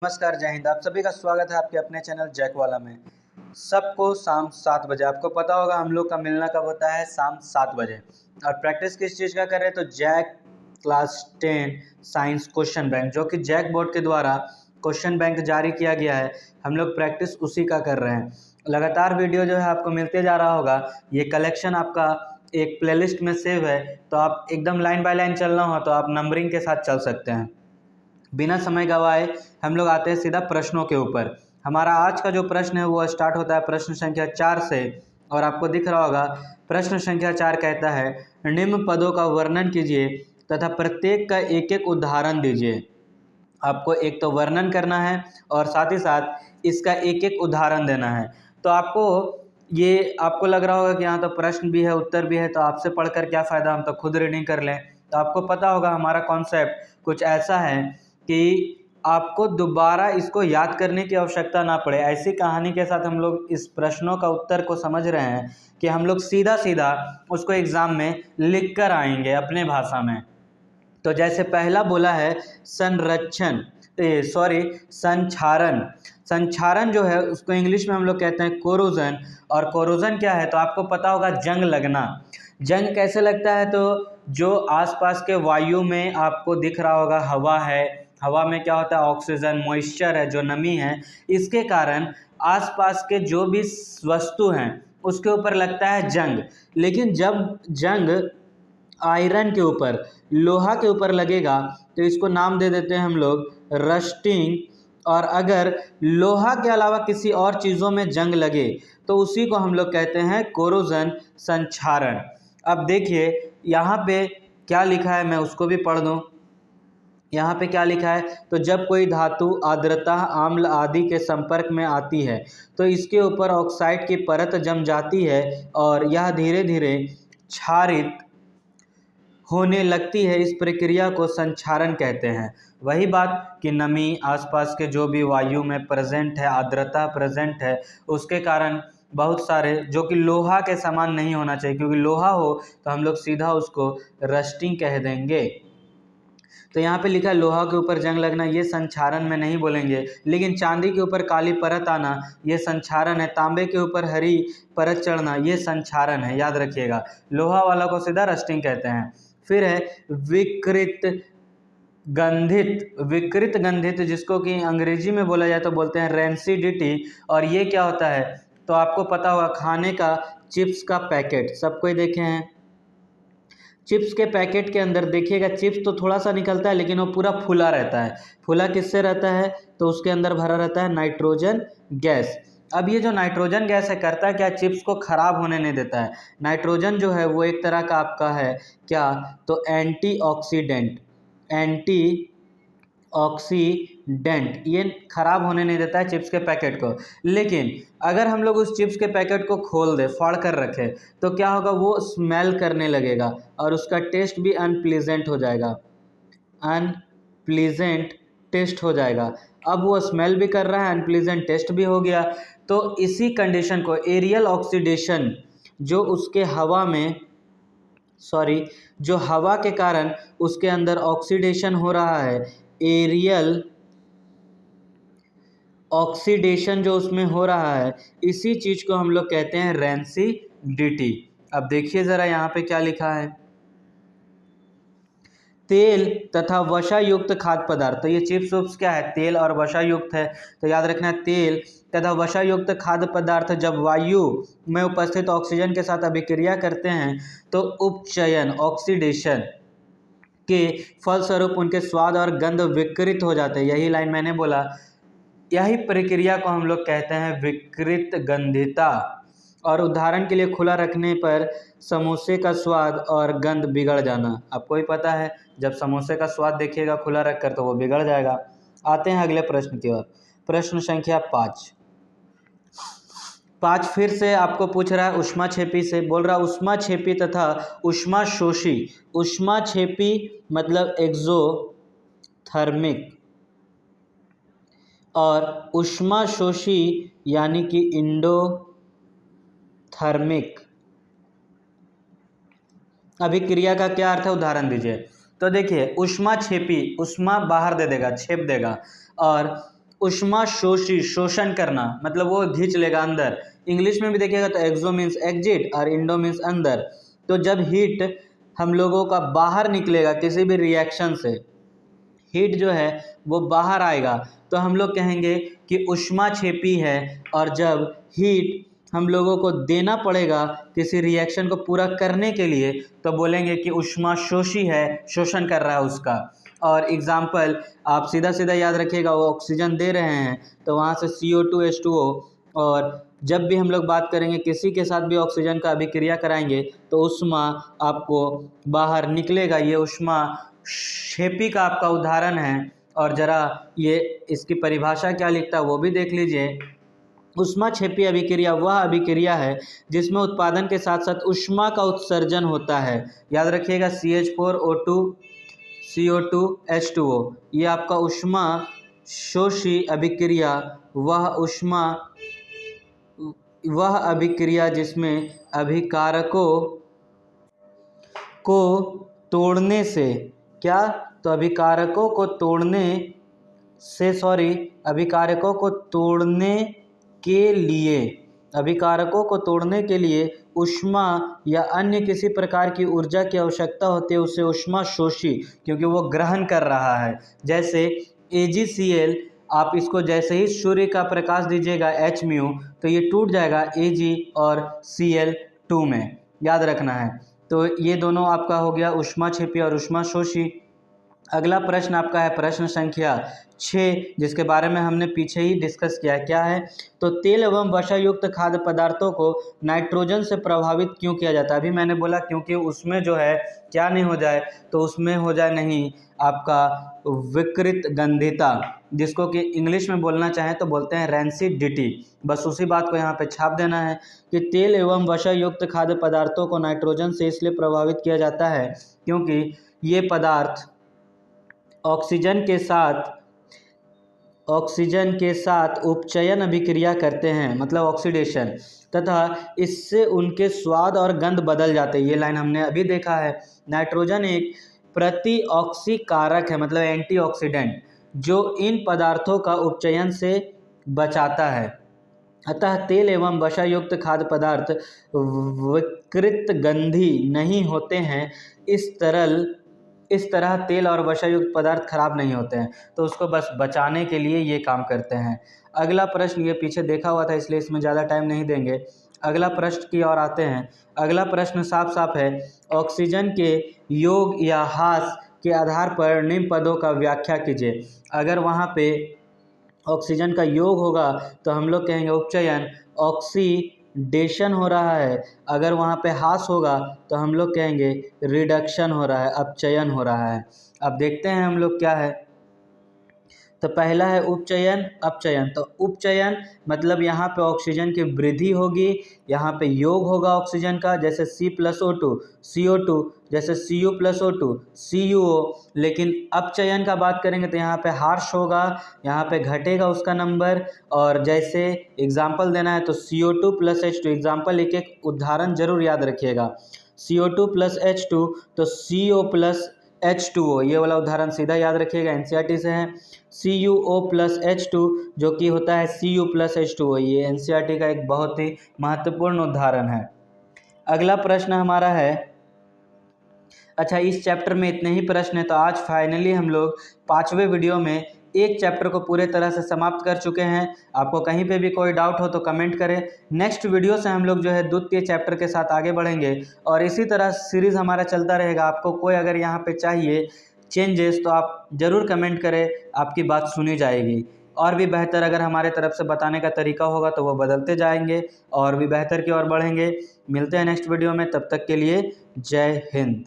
नमस्कार, जय हिंद। आप सभी का स्वागत है आपके अपने चैनल जैक वाला में। सबको शाम 7 बजे, आपको पता होगा हम लोग का मिलना कब होता है, शाम 7 बजे। और प्रैक्टिस किस चीज़ का कर रहे हैं, तो JAC class 10 science question bank, जो कि जैक बोर्ड के द्वारा क्वेश्चन बैंक जारी किया गया है, हम लोग प्रैक्टिस उसी का कर रहे हैं। लगातार वीडियो जो है आपको मिलते जा रहा होगा। ये कलेक्शन आपका एक प्लेलिस्ट में सेव है, तो आप एकदम लाइन बाय लाइन चलना हो तो आप नंबरिंग के साथ चल सकते हैं। बिना समय गवाए हम लोग आते हैं सीधा प्रश्नों के ऊपर। हमारा आज का जो प्रश्न है वो स्टार्ट होता है प्रश्न संख्या 4 से, और आपको दिख रहा होगा प्रश्न संख्या 4 कहता है निम्न पदों का वर्णन कीजिए तथा प्रत्येक का एक एक उदाहरण दीजिए। आपको एक तो वर्णन करना है और साथ ही साथ इसका एक एक उदाहरण देना है। तो आपको लग रहा होगा कि यहाँ तो प्रश्न भी है उत्तर भी है, तो आपसे पढ़कर क्या फ़ायदा, हम तो खुद रीडिंग कर लें। तो आपको पता होगा हमारा कॉन्सेप्ट कुछ ऐसा है कि आपको दोबारा इसको याद करने की आवश्यकता ना पड़े। ऐसी कहानी के साथ हम लोग इस प्रश्नों का उत्तर को समझ रहे हैं कि हम लोग सीधा सीधा उसको एग्ज़ाम में लिख कर आएंगे अपने भाषा में। तो जैसे पहला बोला है संक्षारण। संक्षारण जो है उसको इंग्लिश में हम लोग कहते हैं कोरोजन। और कोरोजन क्या है, तो आपको पता होगा जंग लगना। जंग कैसे लगता है, तो जो आसपास के वायु में आपको दिख रहा होगा हवा है, हवा में क्या होता है, ऑक्सीजन, मॉइस्चर है, जो नमी है, इसके कारण आसपास के जो भी वस्तु हैं उसके ऊपर लगता है जंग। लेकिन जब जंग आयरन के ऊपर, लोहा के ऊपर लगेगा तो इसको नाम दे देते हैं हम लोग रस्टिंग। और अगर लोहा के अलावा किसी और चीज़ों में जंग लगे तो उसी को हम लोग कहते हैं कोरोजन, संक्षारण। अब देखिए यहाँ पे क्या लिखा है, मैं उसको भी पढ़ दूँ। यहाँ पे क्या लिखा है, तो जब कोई धातु आर्द्रता, आम्ल आदि के संपर्क में आती है तो इसके ऊपर ऑक्साइड की परत जम जाती है और यह धीरे धीरे क्षारित होने लगती है। इस प्रक्रिया को संक्षारण कहते हैं। वही बात कि नमी, आसपास के जो भी वायु में प्रेजेंट है, आर्द्रता प्रेजेंट है, उसके कारण बहुत सारे, जो कि लोहा के समान नहीं होना चाहिए, क्योंकि लोहा हो तो हम लोग सीधा उसको रस्टिंग कह देंगे। तो यहाँ पे लिखा है लोहा के ऊपर जंग लगना, ये संक्षारण में नहीं बोलेंगे। लेकिन चांदी के ऊपर काली परत आना, ये संक्षारण है। तांबे के ऊपर हरी परत चढ़ना, ये संक्षारण है, याद रखिएगा। लोहा वाला को सीधा रस्टिंग कहते हैं। फिर है विकृत गंधित। विकृत गंधित, जिसको कि अंग्रेजी में बोला जाए तो बोलते हैं रेंसिडिटी। और ये क्या होता है, तो आपको पता होगा खाने का चिप्स का पैकेट, सब कोई देखे हैं। चिप्स के पैकेट के अंदर देखिएगा, चिप्स तो थोड़ा सा निकलता है लेकिन वो पूरा फूला रहता है। फूला किससे रहता है, तो उसके अंदर भरा रहता है नाइट्रोजन गैस। अब ये जो नाइट्रोजन गैस है करता क्या, चिप्स को खराब होने नहीं देता है। नाइट्रोजन जो है वो एक तरह का आपका है क्या, तो एंटीऑक्सीडेंट। ऑक्सीडेंट, ये खराब होने नहीं देता है चिप्स के पैकेट को। लेकिन अगर हम लोग उस चिप्स के पैकेट को खोल दें, फाड़ कर रखें, तो क्या होगा, वो स्मेल करने लगेगा और उसका टेस्ट भी अनप्लीजेंट हो जाएगा। अनप्लीजेंट टेस्ट हो जाएगा। अब वो स्मेल भी कर रहा है, अनप्लीजेंट टेस्ट भी हो गया। तो इसी कंडीशन को एरियल ऑक्सीडेशन, जो उसके हवा में जो हवा के कारण उसके अंदर ऑक्सीडेशन हो रहा है, एरियल ऑक्सीडेशन जो उसमें हो रहा है, इसी चीज़ को हम लोग कहते हैं रेंसिडिटी। अब देखिए ज़रा यहाँ पे क्या लिखा है, तेल तथा वसा युक्त खाद्य पदार्थ। तो ये चिप्स उप्स क्या है, तेल और वसा युक्त है। तो याद रखना, तेल तथा वसा युक्त खाद्य पदार्थ जब वायु में उपस्थित ऑक्सीजन के साथ अभिक्रिया करते हैं तो उपचयन, ऑक्सीडेशन के फलस्वरूप उनके स्वाद और गंध विकृत हो जाते हैं। यही लाइन मैंने बोला, यही प्रक्रिया को हम लोग कहते हैं विकृत गंधिता। और उदाहरण के लिए खुला रखने पर समोसे का स्वाद और गंध बिगड़ जाना। आपको ही पता है, जब समोसे का स्वाद देखिएगा खुला रखकर तो वो बिगड़ जाएगा। आते हैं अगले प्रश्न की ओर। प्रश्न संख्या 5 फिर से आपको पूछ रहा है ऊष्माक्षेपी से। बोल रहा ऊष्माक्षेपी तथा ऊष्माशोषी। ऊष्माक्षेपी मतलब एक्सोथर्मिक, और ऊष्माशोषी यानी कि इंडोथर्मिक। अभिक्रिया का क्या अर्थ है, उदाहरण दीजिए। तो देखिए ऊष्माक्षेपी, ऊष्मा बाहर दे देगा, छेप देगा, और उष्माशोषी, शोषण करना, मतलब वो खींच लेगा अंदर। इंग्लिश में भी देखिएगा तो एक्सो मीन्स एग्जिट और इंडो मीन्स अंदर। तो जब हीट हम लोगों का बाहर निकलेगा किसी भी रिएक्शन से, हीट जो है वो बाहर आएगा तो हम लोग कहेंगे कि ऊष्माक्षेपी है। और जब हीट हम लोगों को देना पड़ेगा किसी रिएक्शन को पूरा करने के लिए तो बोलेंगे कि ऊष्माशोषी है, शोषण कर रहा है उसका। और एग्जाम्पल आप सीधा सीधा याद रखिएगा, वो ऑक्सीजन दे रहे हैं तो वहाँ से CO2 H2O, और जब भी हम लोग बात करेंगे किसी के साथ भी ऑक्सीजन का अभिक्रिया कराएंगे तो ऊष्मा आपको बाहर निकलेगा। ये ऊष्माक्षेपी का आपका उदाहरण है। और ज़रा ये इसकी परिभाषा क्या लिखता है वो भी देख लीजिए। ऊष्माक्षेपी अभिक्रिया वह अभिक्रिया है जिसमें उत्पादन के साथ साथ ऊष्मा का उत्सर्जन होता है। याद रखिएगा CH4O2 CO2 H2O, ये आपका ऊष्माशोषी अभिक्रिया वह अभिक्रिया जिसमें अभिकारकों को तोड़ने से क्या, तो अभिकारकों को तोड़ने के लिए ऊष्मा या अन्य किसी प्रकार की ऊर्जा की आवश्यकता होती है, उसे ऊष्माशोषी, क्योंकि वो ग्रहण कर रहा है। जैसे AgCl, आप इसको जैसे ही सूर्य का प्रकाश दीजिएगा Hµ तो ये टूट जाएगा Ag और Cl2 में, याद रखना है। तो ये दोनों आपका हो गया ऊष्माक्षेपी और ऊष्माशोषी। अगला प्रश्न आपका है प्रश्न संख्या 6, जिसके बारे में हमने पीछे ही डिस्कस किया है। क्या है, तो तेल एवं वसा युक्त खाद्य पदार्थों को नाइट्रोजन से प्रभावित क्यों किया जाता है। अभी मैंने बोला क्योंकि उसमें जो है क्या नहीं हो जाए, तो उसमें हो जाए नहीं आपका विकृत गंधिता, जिसको कि इंग्लिश में बोलना चाहें तो बोलते हैं रैंसिडिटी। बस उसी बात को यहाँ पे छाप देना है कि तेल एवं वसा युक्त खाद्य पदार्थों को नाइट्रोजन से इसलिए प्रभावित किया जाता है क्योंकि ये पदार्थ ऑक्सीजन के साथ उपचयन अभिक्रिया करते हैं, मतलब ऑक्सीडेशन, तथा इससे उनके स्वाद और गंध बदल जाते हैं। ये लाइन हमने अभी देखा है। नाइट्रोजन एक प्रतिऑक्सीकारक है, मतलब एंटीऑक्सीडेंट, जो इन पदार्थों का उपचयन से बचाता है। अतः तेल एवं वसा युक्त खाद्य पदार्थ विकृत गंधी नहीं होते हैं। इस तरह तेल और वसा युक्त पदार्थ खराब नहीं होते हैं, तो उसको बस बचाने के लिए ये काम करते हैं। अगला प्रश्न, ये पीछे देखा हुआ था इसलिए इसमें ज़्यादा टाइम नहीं देंगे। अगला प्रश्न की ओर आते हैं। अगला प्रश्न साफ साफ है, ऑक्सीजन के योग या ह्रास के आधार पर निम्न पदों का व्याख्या कीजिए। अगर वहाँ पे ऑक्सीजन का योग होगा तो हम लोग कहेंगे उपचयन, ऑक्सीडेशन हो रहा है। अगर वहाँ पे ह्रास होगा तो हम लोग कहेंगे रिडक्शन हो रहा है, अपचयन हो रहा है। अब देखते हैं हम लोग क्या है। तो पहला है उपचयन, अपचयन। तो उपचयन मतलब यहाँ पे ऑक्सीजन की वृद्धि होगी, यहाँ पे योग होगा ऑक्सीजन का, जैसे C+O2 CO2, जैसे Cu+O2 CuO। लेकिन अपचयन का बात करेंगे तो यहाँ पे ह्रास होगा, यहाँ पे घटेगा उसका नंबर। और जैसे एग्जाम्पल देना है तो CO2 + H2, एग्जाम्पल एक एक उदाहरण जरूर याद रखिएगा। CO2 + H2 तो CO + H2O, ये वाला उदाहरण सीधा याद रखिएगा, NCERT से है। CuO + H2 जो कि होता है Cu + H2O, ये NCERT का एक बहुत ही महत्वपूर्ण उदाहरण है। अगला प्रश्न हमारा है, अच्छा इस चैप्टर में इतने ही प्रश्न हैं, तो आज फाइनली हम लोग 5वें वीडियो में एक चैप्टर को पूरे तरह से समाप्त कर चुके हैं। आपको कहीं पे भी कोई डाउट हो तो कमेंट करें। नेक्स्ट वीडियो से हम लोग जो है द्वितीय चैप्टर के साथ आगे बढ़ेंगे और इसी तरह सीरीज़ हमारा चलता रहेगा। आपको कोई अगर यहाँ पे चाहिए चेंजेस तो आप ज़रूर कमेंट करें, आपकी बात सुनी जाएगी। और भी बेहतर अगर हमारे तरफ से बताने का तरीका होगा तो वो बदलते जाएंगे और भी बेहतर की ओर बढ़ेंगे। मिलते हैं नेक्स्ट वीडियो में, तब तक के लिए जय हिंद।